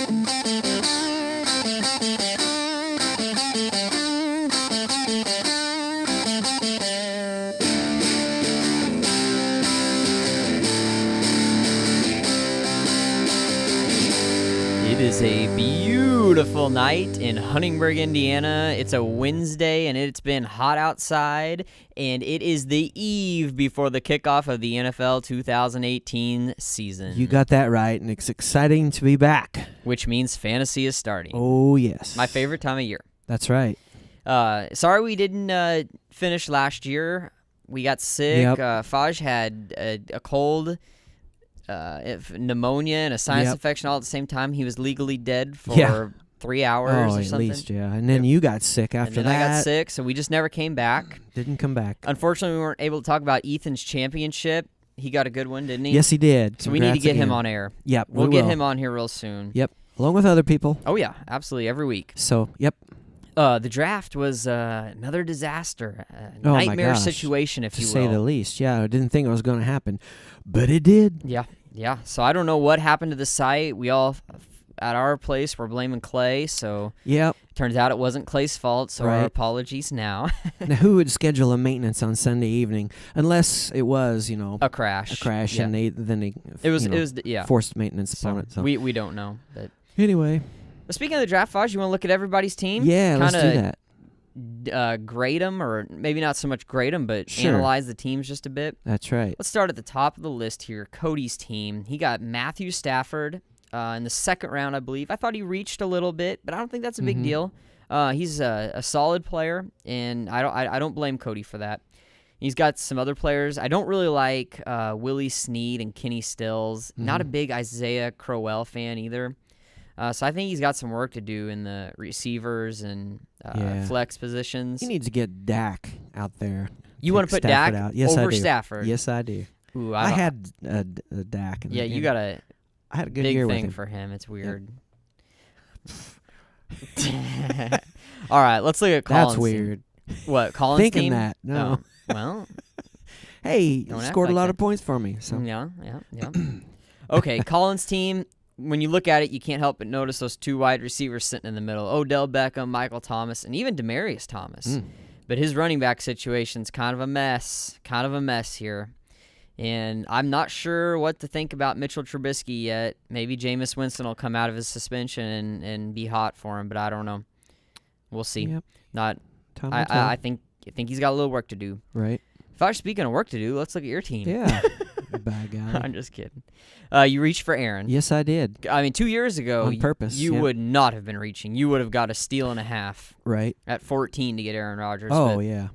It is a beautiful night in Huntingburg, Indiana. It's a Wednesday, and it's been hot outside, and it is the eve before the kickoff of the NFL 2018 season. You got that right, and it's exciting to be back. Which means fantasy is starting. Oh, yes. My favorite time of year. That's right. Sorry we didn't finish last year. We got sick. Yep. Faj had a cold, pneumonia, and a sinus infection all at the same time. He was legally dead for 3 hours or something. At least, yeah. And then you got sick after and then that. I got sick, so we just never came back. Didn't come back. Unfortunately, we weren't able to talk about Ethan's championship. He got a good one, didn't he? Yes, he did. So we need to get him on air. Yep, We'll get him on here real soon. Yep, along with other people. Oh, yeah, absolutely, every week. So, yep. The draft was another disaster, nightmare situation, if you will. To say the least, yeah. I didn't think it was going to happen, but it did. Yeah. So I don't know what happened to the site. We all, at our place, were blaming Clay, so turns out it wasn't Clay's fault, so our apologies now. Now, who would schedule a maintenance on Sunday evening unless it was, a crash, and they forced maintenance upon it. So. We don't know. But anyway. Speaking of the draft, Foz, you want to look at everybody's team? Yeah, let's do that. Grade them, or maybe not so much grade them, but analyze the teams just a bit. That's right. Let's start at the top of the list here. Cody's team. He got Matthew Stafford in the second round, I believe. I thought he reached a little bit, but I don't think that's a big deal. He's a solid player, and I don't blame Cody for that. He's got some other players. I don't really like Willie Snead and Kenny Stills. Not a big Isaiah Crowell fan either. So I think he's got some work to do in the receivers and flex positions. He needs to get Dak out there. You want to put Stafford Dak out. Yes, over I do. Stafford? Yes, I do. Ooh, I had Dak. Yeah, you got a I had a good big year thing with him. for him. It's weird. All right, let's look at Collins. That's weird. What, Collins' Thinking team? that. No. Well. Hey, Don't scored act a lot like of points for me. So. Yeah. Okay, Collins' team, when you look at it, you can't help but notice those two wide receivers sitting in the middle. Odell Beckham, Michael Thomas, and even Demaryius Thomas. But his running back situation's kind of a mess here. And I'm not sure what to think about Mitchell Trubisky yet. Maybe Jameis Winston will come out of his suspension and be hot for him, but I don't know. We'll see. Yep. I think he's got a little work to do. Right. If I was speaking of work to do, let's look at your team. Yeah. Bad guy. I'm just kidding. You reached for Aaron. Yes, I did. I mean, 2 years ago, on purpose, you would not have been reaching. You would have got a steal and a half. Right. At 14 to get Aaron Rodgers. Oh, yeah.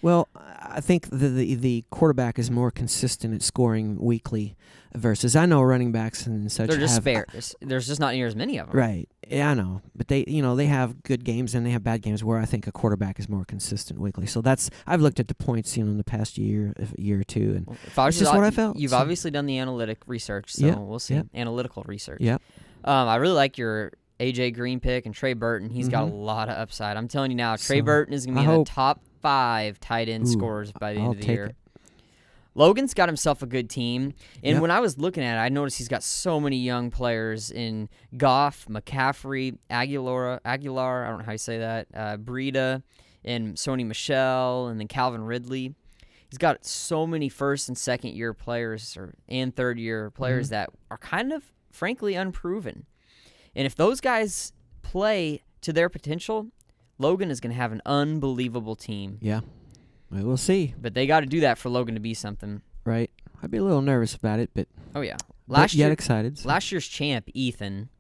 Well, I think the quarterback is more consistent at scoring weekly versus I know running backs and such. They're just spare. There's just not near as many of them. Right. Yeah, I know. But they have good games and they have bad games where I think a quarterback is more consistent weekly. So I've looked at the points, in the past year or two, and that's just what I felt. You've obviously done the analytic research, so we'll see. Yep. Analytical research. Yep. I really like your A.J. Green pick and Trey Burton. He's got a lot of upside. I'm telling you now, Trey Burton is going to be in the top 5 tight end scorers by the end of the year. Logan's got himself a good team, and when I was looking at it, I noticed he's got so many young players in Goff, McCaffrey, Aguilar, I don't know how you say that, Breida, and Sony Michel, and then Calvin Ridley. He's got so many first and second year players and third year players that are kind of, frankly, unproven. And if those guys play to their potential, Logan is going to have an unbelievable team. Yeah. We'll see. But they got to do that for Logan to be something. Right. I'd be a little nervous about it, but oh yeah. Yet excited. So. Last year's champ, Ethan.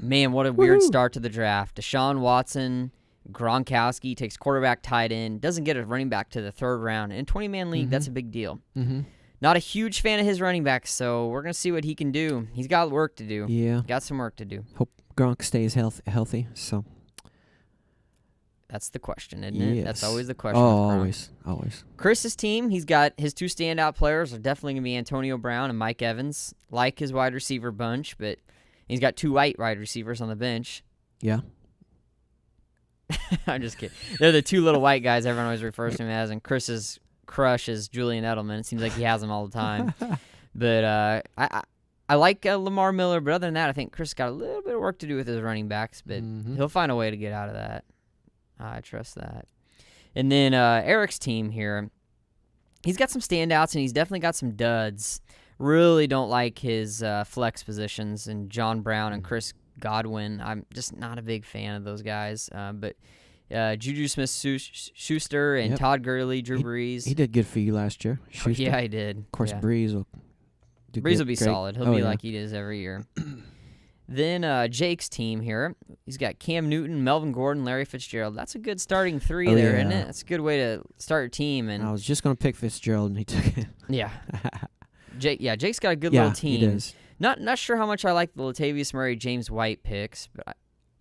Man, what a weird start to the draft. Deshaun Watson, Gronkowski takes quarterback, tight end, doesn't get a running back to the third round. In a 20-man league, that's a big deal. Not a huge fan of his running backs, so we're going to see what he can do. He's got work to do. Yeah. Got some work to do. Hope Gronk stays healthy, so. That's the question, isn't it? Yes. That's always the question. Oh, always. Chris's team, he's got his 2 standout players are definitely going to be Antonio Brown and Mike Evans. Like his wide receiver bunch, but he's got 2 white wide receivers on the bench. Yeah. I'm just kidding. They're the 2 little white guys everyone always refers to him as, and Chris's crush is Julian Edelman. It seems like he has them all the time. But I like Lamar Miller, but other than that, I think Chris got a little bit of work to do with his running backs, but he'll find a way to get out of that. I trust that. And then Eric's team here, he's got some standouts, and he's definitely got some duds. Really don't like his flex positions and John Brown and Chris Godwin. I'm just not a big fan of those guys. But Juju Smith-Schuster and Todd Gurley, Drew Brees. He did good for you last year. Schuster. Yeah, he did. Of course, Brees will do Brees will be great. solid. He'll be like he does every year. Then Jake's team here, he's got Cam Newton, Melvin Gordon, Larry Fitzgerald. That's a good starting three there, isn't it? That's a good way to start your team. And I was just going to pick Fitzgerald, and he took it. Yeah. Jake's got a good little team. He does. Not sure how much I like the Latavius Murray, James White picks, but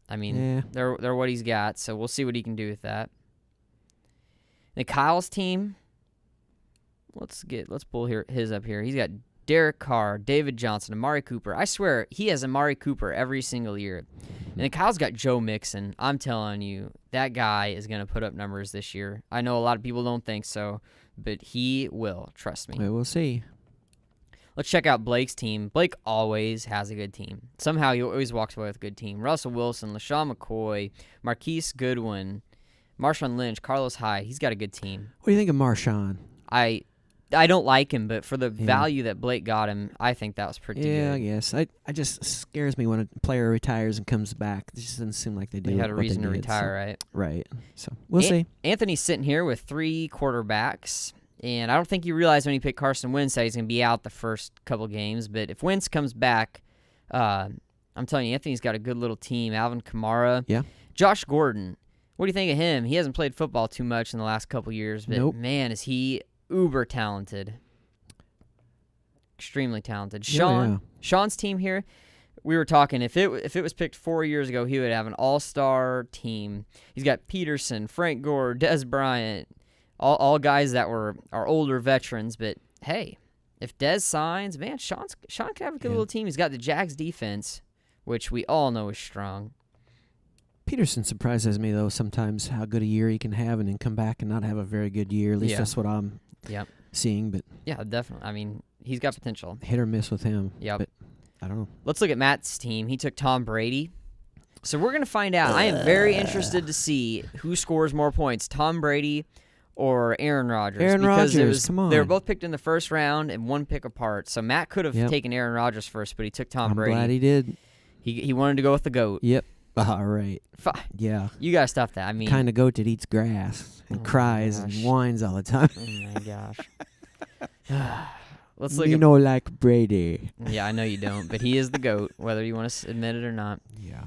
I mean they're what he's got, so we'll see what he can do with that. The Kyle's team, let's pull his up here. He's got Derek Carr, David Johnson, Amari Cooper. I swear, he has Amari Cooper every single year. And then Kyle's got Joe Mixon. I'm telling you, that guy is going to put up numbers this year. I know a lot of people don't think so, but he will. Trust me. We'll see. Let's check out Blake's team. Blake always has a good team. Somehow he always walks away with a good team. Russell Wilson, LaShawn McCoy, Marquise Goodwin, Marshawn Lynch, Carlos Hyde. He's got a good team. What do you think of Marshawn? I don't like him, but for the value that Blake got him, I think that was pretty good. Yeah, I guess. I just scares me when a player retires and comes back. It just doesn't seem like they do. They had a reason to retire, right? Right. So we'll see. Anthony's sitting here with 3 quarterbacks, and I don't think he realized when he picked Carson Wentz that he's going to be out the first couple games. But if Wentz comes back, I'm telling you, Anthony's got a good little team. Alvin Kamara. Yeah. Josh Gordon. What do you think of him? He hasn't played football too much in the last couple years, but man, is he uber talented. Extremely talented. Sean's team here, we were talking, if it was picked 4 years ago, he would have an all-star team. He's got Peterson, Frank Gore, Des Bryant, all guys that are older veterans, but hey, if Des signs, man, Sean could have a good little team. He's got the Jags defense, which we all know is strong. Peterson surprises me, though, sometimes how good a year he can have and then come back and not have a very good year. At least that's what I'm seeing. But yeah, definitely. I mean, he's got potential. Hit or miss with him. Yeah. But I don't know. Let's look at Matt's team. He took Tom Brady. So we're going to find out. I am very interested to see who scores more points, Tom Brady or Aaron Rodgers. Come on. They were both picked in the first round and one pick apart. So Matt could have taken Aaron Rodgers first, but he took Tom Brady. I'm glad he did. He wanted to go with the GOAT. Yep. All right. Yeah. You got to stop that. I mean, kind of goat that eats grass and cries and whines all the time. Oh, my gosh. Let's look you know, like Brady. Yeah, I know you don't, but he is the GOAT, whether you want to admit it or not. Yeah.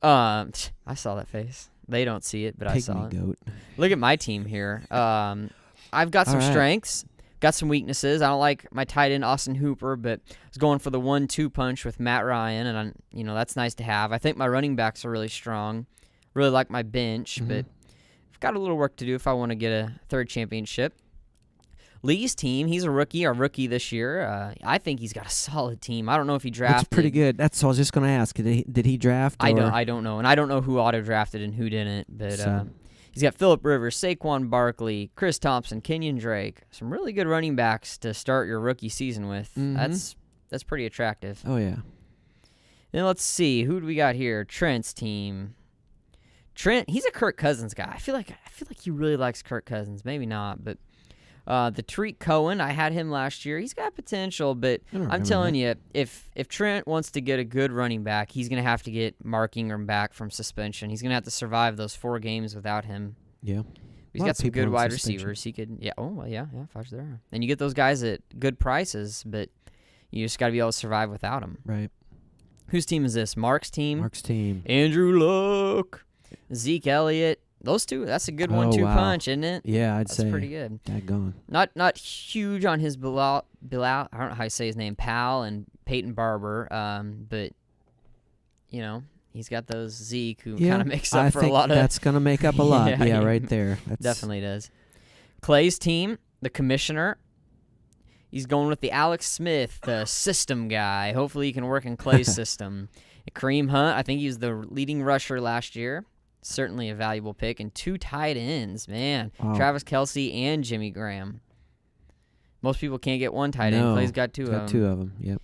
I saw that face. They don't see it, but I saw it. Goat. Look at my team here. I've got some strengths. Got some weaknesses. I don't like my tight end, Austin Hooper, but I was going for the 1-2 punch with Matt Ryan, and that's nice to have. I think my running backs are really strong. Really like my bench, but I've got a little work to do if I want to get a third championship. Lee's team, he's a rookie, our rookie this year. I think he's got a solid team. I don't know if he drafted. It's pretty good. That's what I was just going to ask. Did he draft? I don't know, and I don't know who auto-drafted and who didn't, but he's got Phillip Rivers, Saquon Barkley, Chris Thompson, Kenyon Drake. Some really good running backs to start your rookie season with. That's pretty attractive. Oh, yeah. Then let's see. Who do we got here? Trent's team. Trent, he's a Kirk Cousins guy. I feel like he really likes Kirk Cousins. Maybe not, but the Tariq Cohen, I had him last year. He's got potential, but I'm telling you, if Trent wants to get a good running back, he's going to have to get Mark Ingram back from suspension. He's going to have to survive those 4 games without him. Yeah. He's got some good wide receivers. He could, Fudge there. And you get those guys at good prices, but you just got to be able to survive without them. Right. Whose team is this? Mark's team. Andrew Luck. Zeke Elliott. Those two, that's a good 1-2 punch, isn't it? Yeah, I'd say. That's pretty good. Daggone. Not huge on his Bilal, I don't know how you say his name, Powell and Peyton Barber, but, he's got those Zeke who kind of makes up for a lot of... that's going to make up a lot. Yeah, right there. Definitely does. Clay's team, the commissioner, he's going with the Alex Smith, the system guy. Hopefully he can work in Clay's system. Kareem Hunt, I think he was the leading rusher last year. Certainly a valuable pick. And 2 tight ends, man. Wow. Travis Kelce and Jimmy Graham. Most people can't get 1 tight end. Clay's got 2 of them. Got 2 of them, yep.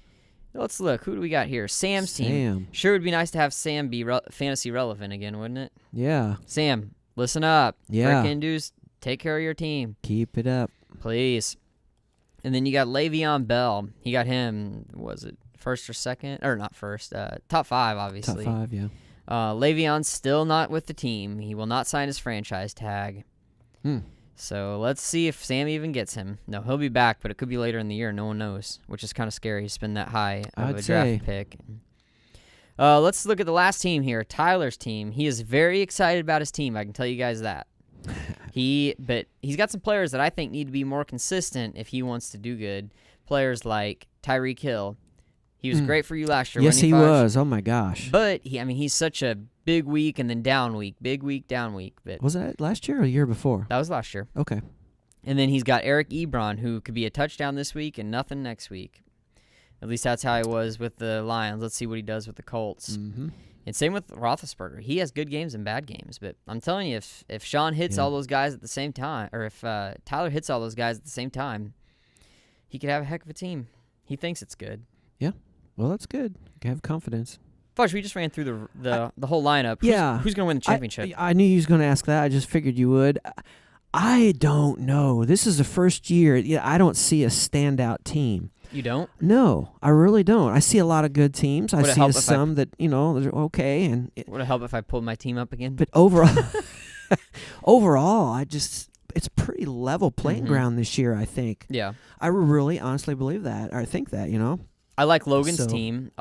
Let's look. Who do we got here? Sam's team. Sure would be nice to have Sam be fantasy relevant again, wouldn't it? Yeah. Sam, listen up. Yeah. Frickin' dudes, take care of your team. Keep it up. Please. And then you got Le'Veon Bell. He got him, was it first or second? Or not first. Top 5, obviously. Top 5, yeah. Le'Veon's still not with the team. He will not sign his franchise tag. So let's see if Sam even gets him. No, he'll be back, but it could be later in the year. No one knows, which is kind of scary to spend that high of a draft pick. Let's look at the last team here, Tyler's team. He is very excited about his team. I can tell you guys that. But he's got some players that I think need to be more consistent if he wants to do good. Players like Tyreek Hill. He was great for you last year. Yes, he was. Oh my gosh. But he's such a big week and then down week, big week, down week. But was that last year or the year before? That was last year. Okay. And then he's got Eric Ebron, who could be a touchdown this week and nothing next week. At least that's how he was with the Lions. Let's see what he does with the Colts. Mm-hmm. And same with Roethlisberger. He has good games and bad games. But I'm telling you, if Sean hits all those guys at the same time, or if Tyler hits all those guys at the same time, he could have a heck of a team. He thinks it's good. Yeah. Well, that's good. You can have confidence. Fudge, we just ran through the whole lineup. Who's going to win the championship? I knew you was going to ask that. I just figured you would. I don't know. This is the first year. I don't see a standout team. You don't? No, I really don't. I see a lot of good teams. I see some that, they're okay. And would it help if I pulled my team up again? But overall, it's pretty level playing ground this year, I think. Yeah. I really honestly believe that, or I think that, I like Logan's team.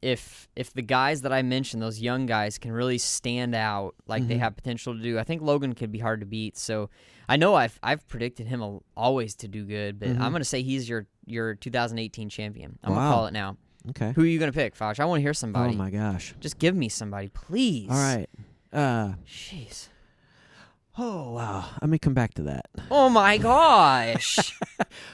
If the guys that I mentioned, those young guys, can really stand out like they have potential to do, I think Logan could be hard to beat. So I know I've predicted him always to do good, but I'm going to say he's your 2018 champion. I'm going to call it now. Okay. Who are you going to pick, Fosh? I want to hear somebody. Oh, my gosh. Just give me somebody, please. All right. Jeez. Oh, wow. Let me come back to that. Oh, my gosh.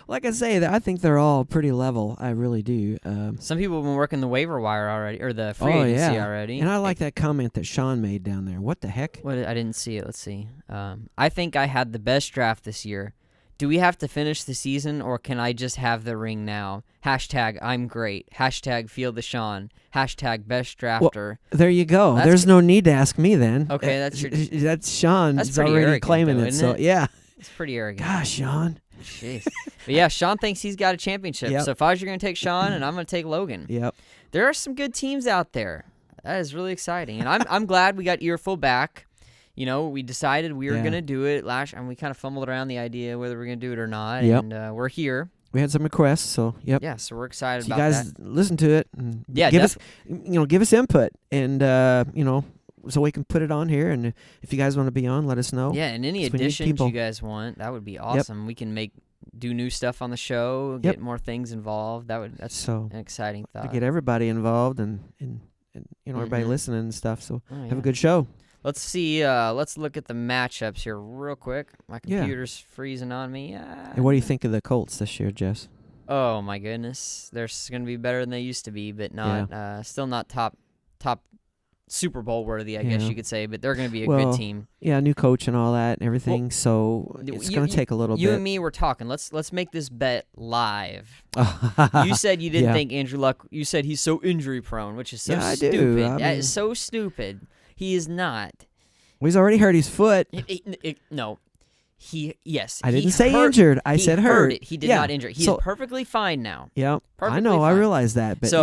Like I say, I think they're all pretty level. I really do. Some people have been working the waiver wire already, or the free agency already. And I like that comment that Sean made down there. What the heck? I didn't see it. Let's see. I think I had the best draft this year. Do we have to finish the season, or can I just have the ring now? # I'm great. # feel the Sean. # best drafter. Well, there you go. There's no need to ask me then. Okay, that's Sean. That's already arrogant, claiming though, it. isn't So it? yeah. It's pretty arrogant. Gosh, Sean. Jeez. But yeah, Sean thinks he's got a championship. Yep. So if I was, you're going to take Sean, and I'm going to take Logan. Yep. There are some good teams out there. That is really exciting, and I'm glad we got Earful back. We decided we were going to do it and we kind of fumbled around the idea whether we're going to do it or not, and we're here. We had some requests, so yep. Yeah, so we're excited about that. You guys listen to it, and give us input, and so we can put it on here. And if you guys want to be on, let us know. Yeah, and any additions you guys want, that would be awesome. Yep. We can do new stuff on the show, get more things involved. That's an exciting thought. To get everybody involved and everybody listening and stuff. So have a good show. Let's see. Let's look at the matchups here real quick. My computer's freezing on me. And what do you think of the Colts this year, Jess? Oh my goodness, they're going to be better than they used to be, but not still not top Super Bowl worthy, I guess you could say. But they're going to be a good team. Yeah, new coach and all that and everything. Well, so it's going to take a little bit. You and me were talking. Let's make this bet live. You said you didn't think Andrew Luck. You said he's so injury prone, which is so stupid. That is so stupid. He is not. Well, he's already hurt his foot. No. I didn't say injured. I said hurt. He did not injure. He's perfectly fine now. Yeah. I know. Fine. I realize that. But,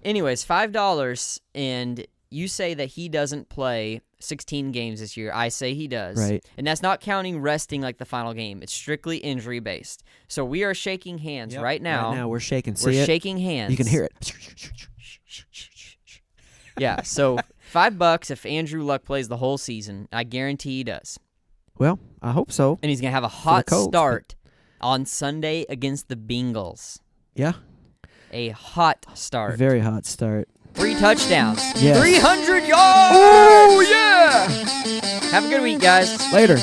anyways, $5, and you say that he doesn't play 16 games this year. I say he does. Right. And that's not counting resting like the final game. It's strictly injury-based. So we are shaking hands right now. Right now we're shaking. We're shaking hands. You can hear it. Yeah, so $5 if Andrew Luck plays the whole season. I guarantee he does. Well, I hope so. And he's going to have a hot start on Sunday against the Bengals. Yeah. A hot start. Very hot start. 3 touchdowns. Yes. 300 yards! Oh, yeah! Have a good week, guys. Later.